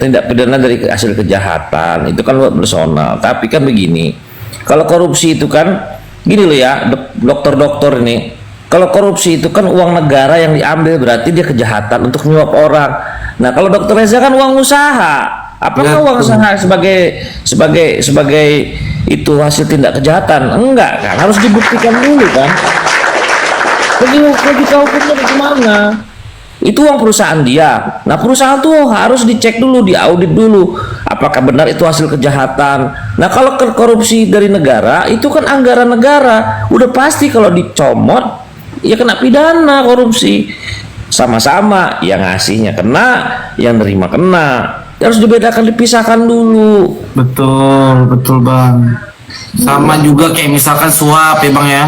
tindak pidana dari hasil kejahatan itu kan personal. Tapi kan begini, kalau korupsi itu kan gini loh ya, dokter-dokter ini, kalau korupsi itu kan uang negara yang diambil, berarti dia kejahatan untuk menyuap orang. Nah kalau dokter Reza kan uang usaha, apakah uang usaha sebagai itu hasil tindak kejahatan? Enggak kan, harus dibuktikan dulu kan. Jadi logika hukumnya bagaimana? Itu uang perusahaan dia. Nah perusahaan tuh harus dicek dulu, diaudit dulu, apakah benar itu hasil kejahatan. Nah kalau korupsi dari negara, itu kan anggaran negara, udah pasti kalau dicomot ya kena pidana korupsi. Sama-sama, yang ngasihnya kena, yang nerima kena. Harus dibedakan, dipisahkan dulu. Betul, betul bang. Sama juga kayak misalkan suap ya bang ya.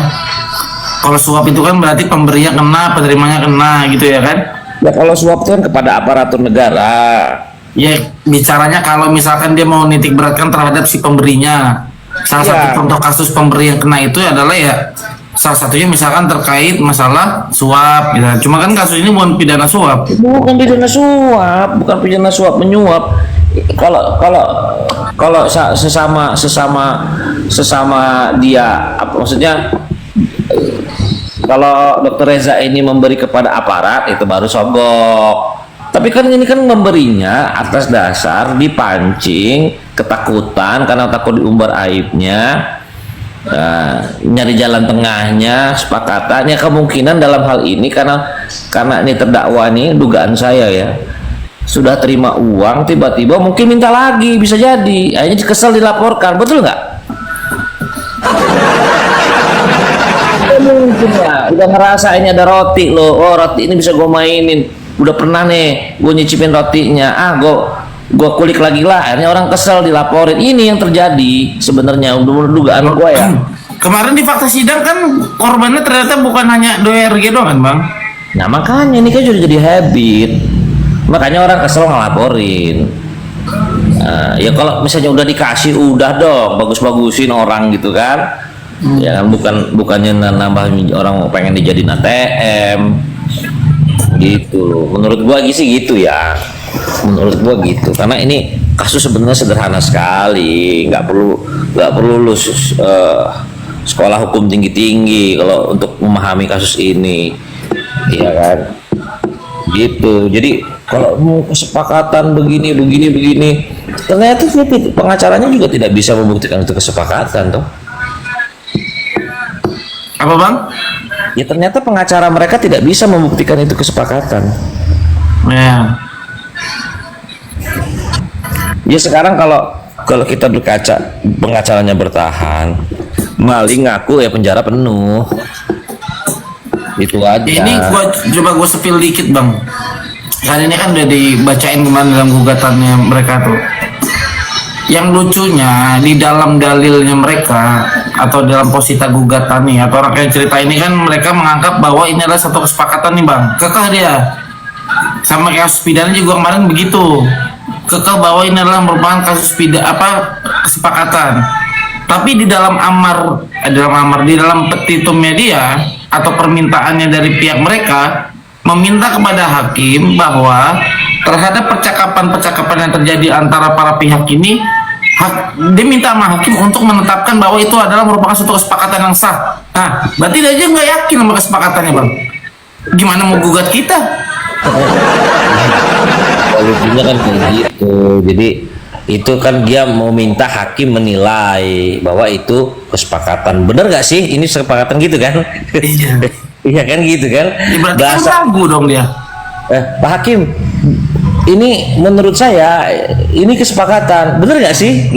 Kalau suap itu kan berarti pemberinya kena, penerimanya kena gitu ya kan? Ya kalau suap itu kan kepada aparatur negara. Ya bicaranya kalau misalkan dia mau nitik beratkan terhadap si pemberinya. Salah satu contoh kasus pemberi yang kena itu adalah ya salah satunya misalkan terkait masalah suap gitu. Cuma kan kasus ini bukan pidana suap. Bukan pidana suap, bukan pidana suap menyuap. Kalau sesama dia apa maksudnya, kalau dokter Reza ini memberi kepada aparat itu baru sogok. Tapi kan ini kan memberinya atas dasar dipancing ketakutan karena takut diumbar aibnya. Nyari jalan tengahnya, sepakatannya kemungkinan dalam hal ini karena ini terdakwa nih, dugaan saya ya, sudah terima uang tiba-tiba mungkin minta lagi, bisa jadi akhirnya kesel dilaporkan, betul nggak? Mungkin ya udah ngerasa ini ada roti loh, oh roti ini bisa gue mainin, udah pernah nih gue nyicipin rotinya, gue kulik lagi lah, akhirnya orang kesel dilaporin. Ini yang terjadi sebenarnya, udah dugaan gue ya. Kemarin di fakta sidang kan korbannya ternyata bukan hanya DRG doang kan bang? Nah makanya ini kan sudah jadi habit, makanya orang kesel ngelaporin. Ya kalau misalnya udah dikasih, udah dong bagus-bagusin orang gitu kan. Ya kan, bukannya nambah orang pengen dijadiin ATM gitu. Menurut gua sih gitu ya, menurut gua gitu, karena ini kasus sebenarnya sederhana sekali, nggak perlu lulus sekolah hukum tinggi kalau untuk memahami kasus ini, ya kan gitu. Jadi kalau mau kesepakatan begini ternyata pengacaranya juga tidak bisa membuktikan itu kesepakatan toh. Apa bang? Ya ternyata pengacara mereka tidak bisa membuktikan itu kesepakatan. Ya. Ya sekarang kalau kita berkaca, pengacaranya bertahan, maling ngaku ya penjara penuh. Itu aja. Ini coba gue sepil dikit bang. Kan ini kan udah dibacain kemarin dalam gugatannya mereka tuh. Yang lucunya di dalam dalilnya mereka atau dalam posita gugatan nih atau rangkaian cerita ini kan mereka menganggap bahwa ini adalah satu kesepakatan nih bang, kekeh dia. Sama kasus pidana juga kemarin begitu, kekeh bahwa ini adalah merupakan kasus kesepakatan. Tapi di dalam di dalam petitumnya dia atau permintaannya dari pihak mereka meminta kepada hakim bahwa terhadap percakapan yang terjadi antara para pihak ini, dia minta sama hakim untuk menetapkan bahwa itu adalah merupakan suatu kesepakatan yang sah. Nah, berarti dia aja nggak yakin sama kesepakatannya bang. Gimana mau gugat kita? Lucunya kan kayak gitu. Jadi itu kan dia mau minta hakim menilai bahwa itu kesepakatan. Bener nggak sih? Ini kesepakatan gitu kan? Iya. Iya kan gitu kan? Ya, berarti kan ragu dong dia. Pak Hakim, ini menurut saya ini kesepakatan, bener nggak sih?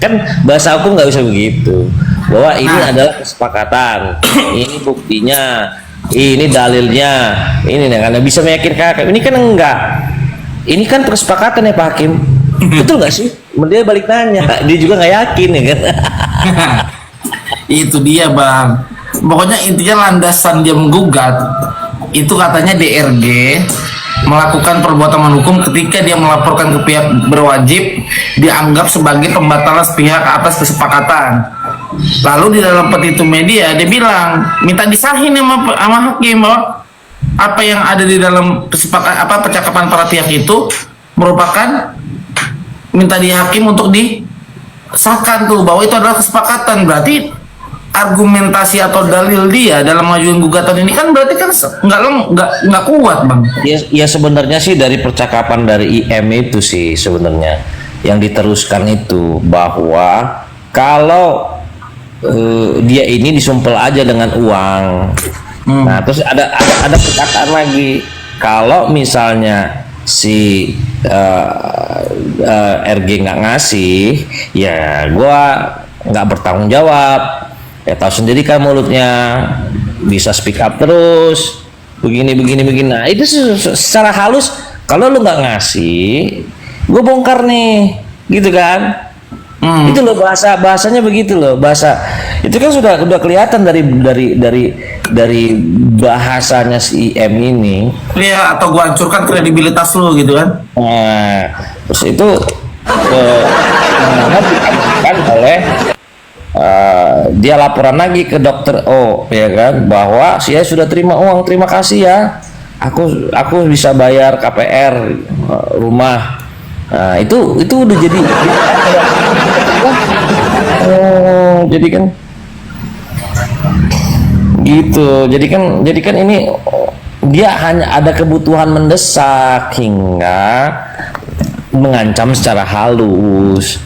Kan bahasa hukum nggak bisa begitu, bahwa ini adalah kesepakatan, ini buktinya, ini dalilnya, ini karena bisa meyakinkan. Ini kan enggak, ini kan kesepakatan ya Pak Hakim, betul nggak sih? Dia balik nanya, dia juga nggak yakin ya kan? Itu dia bang. Pokoknya intinya landasan dia menggugat itu katanya DRG melakukan perbuatan hukum ketika dia melaporkan ke pihak berwajib dianggap sebagai pembatalan sepihak atas kesepakatan. Lalu di dalam petitum media dia bilang minta disahin sama hakim bahwa apa yang ada di dalam percakapan para pihak itu merupakan minta di hakim untuk disahkan tuh bahwa itu adalah kesepakatan. Berarti argumentasi atau dalil dia dalam mengajukan gugatan ini kan berarti kan nggak kuat, Bang. Ya sebenarnya sih dari percakapan dari IM itu sih sebenarnya yang diteruskan itu bahwa kalau dia ini disumpel aja dengan uang. Nah, terus ada perkataan lagi kalau misalnya si RG nggak ngasih, ya gua nggak bertanggung jawab. Ya tahu sendiri kan mulutnya bisa speak up terus begini. Nah itu secara halus kalau lu nggak ngasih, gue bongkar nih, gitu kan? Itu loh bahasanya begitu loh, bahasa itu kan sudah kelihatan dari bahasanya si IM ini. Iya, atau gua hancurkan kredibilitas lu gitu kan? Nah, terus itu dikatakan oleh dia laporan lagi ke dokter O, ya kan, bahwa saya sudah terima uang, terima kasih ya, aku bisa bayar KPR rumah. Nah, itu udah jadi jadi kan gitu, jadi kan ini dia hanya ada kebutuhan mendesak hingga mengancam secara halus.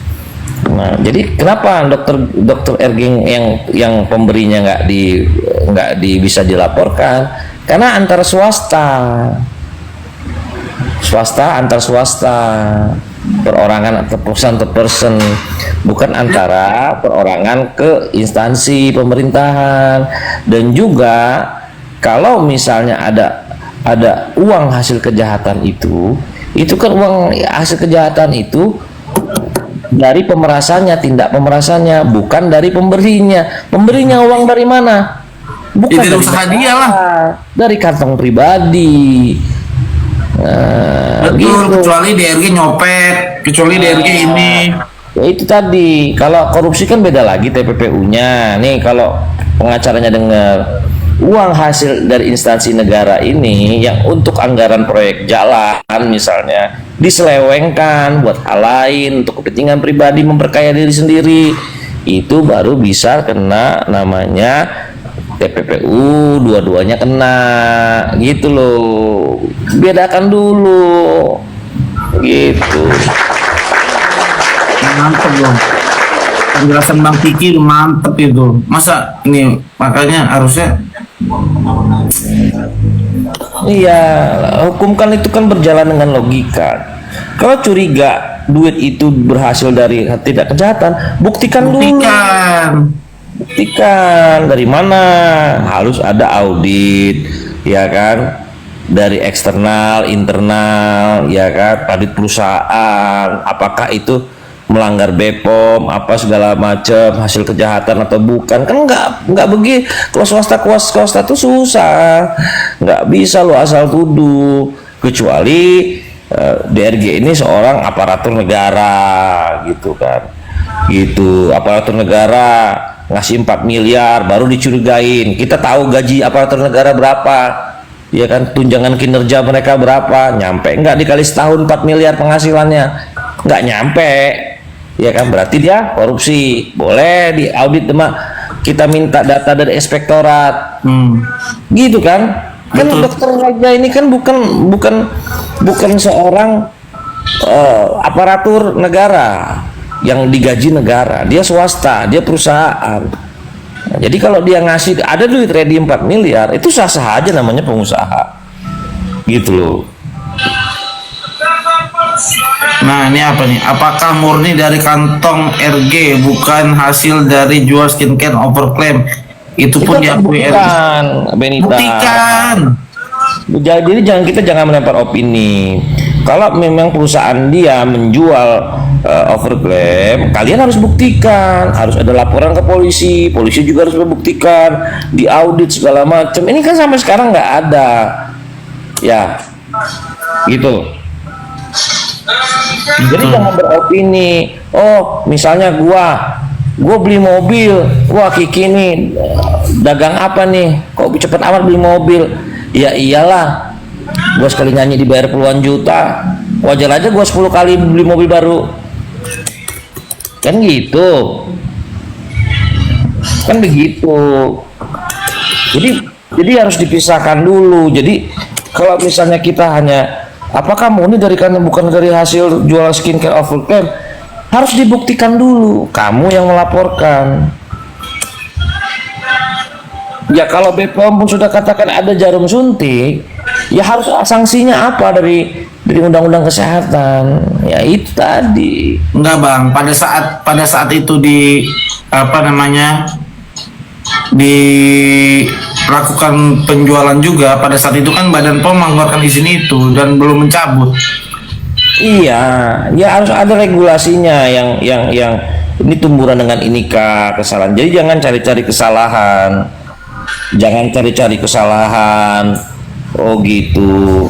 Nah, jadi kenapa dokter Erging yang pemberinya nggak bisa dilaporkan? Karena antar swasta antar swasta, perorangan atau person to person, bukan antara perorangan ke instansi pemerintahan. Dan juga kalau misalnya ada uang hasil kejahatan itu kan uang hasil kejahatan itu dari pemerasannya, tindak pemerasannya, bukan dari pemberinya. Pemberinya uang dari mana? Bukan dari usaha dia lah, dari kantong pribadi. Betul, gitu. kecuali DRG nyopet, kecuali DRG ini. Ya itu tadi, kalau korupsi kan beda lagi TPPU-nya. Nih kalau pengacaranya dengar uang hasil dari instansi negara ini yang untuk anggaran proyek jalan misalnya diselewengkan buat hal lain untuk kepentingan pribadi, memperkaya diri sendiri, itu baru bisa kena namanya TPPU, dua-duanya kena, gitu loh. Bedakan dulu, gitu. Mantep loh, penjelasan Bang Kiki mantep itu. Masa ini makanya harusnya iya, hukum kan itu kan berjalan dengan logika. Kalau curiga duit itu berhasil dari tidak kejahatan, buktikan dulu. Buktikan dari mana, harus ada audit, ya kan, dari eksternal, internal, ya kan, audit perusahaan, apakah itu melanggar BPOM, apa segala macam, hasil kejahatan atau bukan. Kan nggak begitu. Kalau swasta tuh susah, nggak bisa lo asal tuduh, kecuali DRG ini seorang aparatur negara, gitu kan, gitu, aparatur negara ngasih 4 miliar baru dicurigain. Kita tahu gaji aparatur negara berapa, ya kan, tunjangan kinerja mereka berapa, nyampe nggak dikali setahun 4 miliar penghasilannya? Nggak nyampe, ya kan, berarti dia korupsi. Boleh diaudit, kita minta data dari inspektorat, gitu kan. Kan dokter Raja ini kan bukan seorang aparatur negara yang digaji negara, dia swasta, dia perusahaan. Nah, jadi kalau dia ngasih ada duit ready 4 miliar, itu sah-sah aja, namanya pengusaha, gitu loh. Nah ini apa nih? Apakah murni dari kantong RG, bukan hasil dari jual skincare overclaim? Itu pun diakui RG. Benita. Buktikan. Jadi kita jangan melempar opini. Kalau memang perusahaan dia menjual overclaim, kalian harus buktikan, harus ada laporan ke polisi juga harus membuktikan, diaudit segala macam. Ini kan sampai sekarang nggak ada, ya, gitu. Jadi jangan beropini. Oh, misalnya gua beli mobil, wah Kiki nih dagang apa nih? Kok cepet amat beli mobil? Ya iyalah, gua sekali nyanyi dibayar puluhan juta, wajar aja gua 10 kali beli mobil baru, kan gitu, kan begitu. Jadi harus dipisahkan dulu. Jadi kalau misalnya kita hanya apakah murni dari karena bukan dari hasil jual skincare Overcare, harus dibuktikan dulu kamu yang melaporkan. Ya kalau BPOM pun sudah katakan ada jarum suntik, ya harus sanksinya apa dari undang-undang kesehatan. Ya itu tadi. Enggak bang, pada saat itu di apa namanya dilakukan penjualan juga, pada saat itu kan Badan POM mengeluarkan izin itu dan belum mencabut. Iya, ya harus ada regulasinya yang ini tumburan dengan inikah kesalahan. Jadi jangan cari-cari kesalahan. Jangan cari-cari kesalahan. Oh gitu.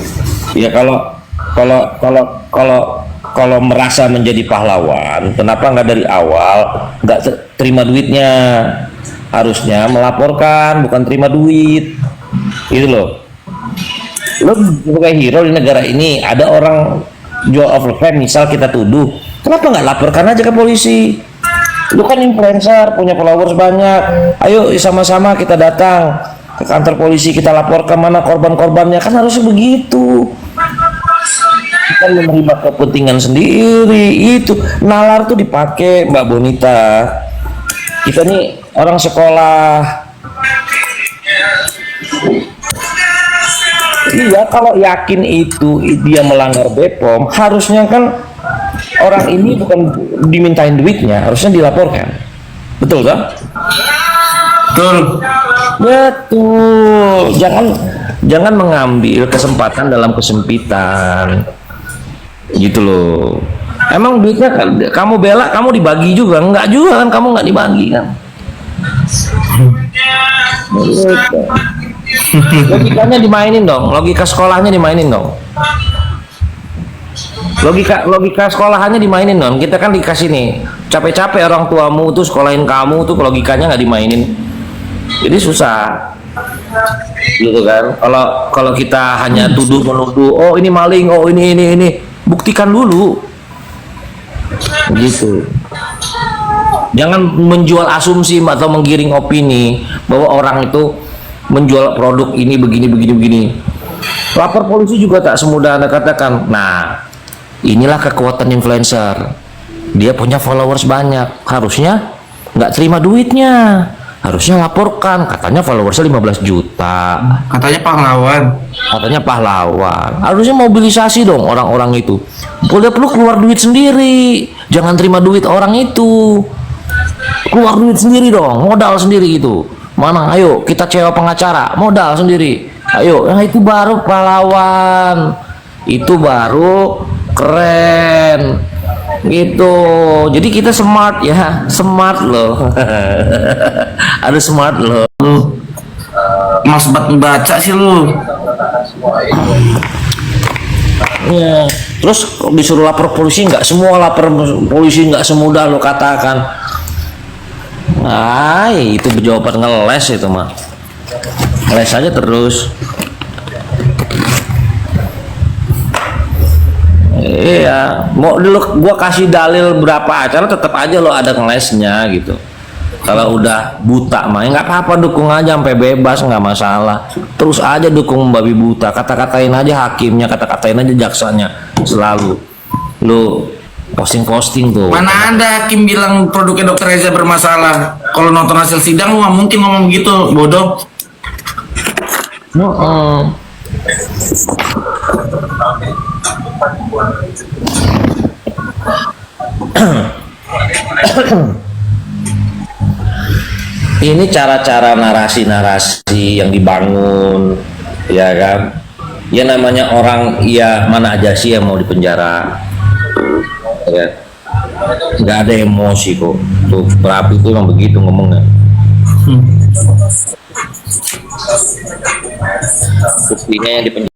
Ya kalau merasa menjadi pahlawan, kenapa nggak dari awal nggak terima duitnya? Harusnya melaporkan, bukan terima duit. Itu loh. Lo sebagai hero di negara ini, ada orang jual Overcare, misal kita tuduh, kenapa nggak laporkan aja ke polisi? Lu kan influencer, punya followers banyak, ayo sama-sama kita datang ke kantor polisi, kita laporkan mana korban-korbannya, kan harusnya begitu. Kita menerima kepentingan sendiri, itu nalar tuh dipakai Mbak Bonita. Kita nih orang sekolah. Iya, kalau yakin itu dia melanggar BPOM, harusnya kan orang ini bukan dimintain duitnya, harusnya dilaporkan. Betul kan? Betul. Betul. Jangan mengambil kesempatan dalam kesempitan. Gitu loh. Emang duitnya kamu bela, kamu dibagi juga? Enggak juga kan, kamu nggak dibagi kan? Logikanya dimainin dong, logika sekolahnya dimainin dong. Logika sekolahannya dimainin dong. Kita kan dikasih nih, capek-capek orang tuamu tuh sekolahin kamu tuh, logikanya nggak dimainin, jadi susah gitu kan. Kalau kita hanya tuduh menuduh, oh ini maling, oh ini, buktikan dulu gitu. Jangan menjual asumsi atau menggiring opini bahwa orang itu menjual produk ini begini. Lapor polisi juga tak semudah Anda katakan. Nah, inilah kekuatan influencer. Dia punya followers banyak, harusnya nggak terima duitnya, harusnya laporkan. Katanya followersnya 15 juta. Katanya pahlawan. Harusnya mobilisasi dong orang-orang itu. Udah perlu keluar duit sendiri, jangan terima duit orang itu. Keluar duit sendiri dong, modal sendiri gitu. Mana? Ayo kita sewa pengacara, modal sendiri. Ayo, nah itu baru pahlawan. Itu baru keren. Gitu. Jadi kita smart ya, smart loh. Ada smart loh. Mas baca sih lu. Ya. Terus disuruh lapor polisi, nggak semua lapor polisi, nggak semudah lo katakan. Nah, itu jawaban ngeles itu mah. Ngeles aja terus. Iya, mau dulu gua kasih dalil berapa acara tetap aja lo ada ngelesnya gitu. Kalau udah buta mah nggak apa-apa, dukung aja sampai bebas, nggak masalah. Terus aja dukung babi buta, kata-katain aja hakimnya, kata-katain aja jaksanya, selalu. Lo posting tuh. Mana ada hakim bilang produknya Dokter Reza bermasalah? Kalau nonton hasil sidang lu nggak mungkin ngomong gitu, bodoh. Ini cara-cara narasi-narasi yang dibangun, ya kan? Ya namanya orang, ya mana aja sih yang mau dipenjara, ya. Nggak ada emosi kok. Tuh berapi itu memang begitu ngomongnya. Buktinya yang dipenjara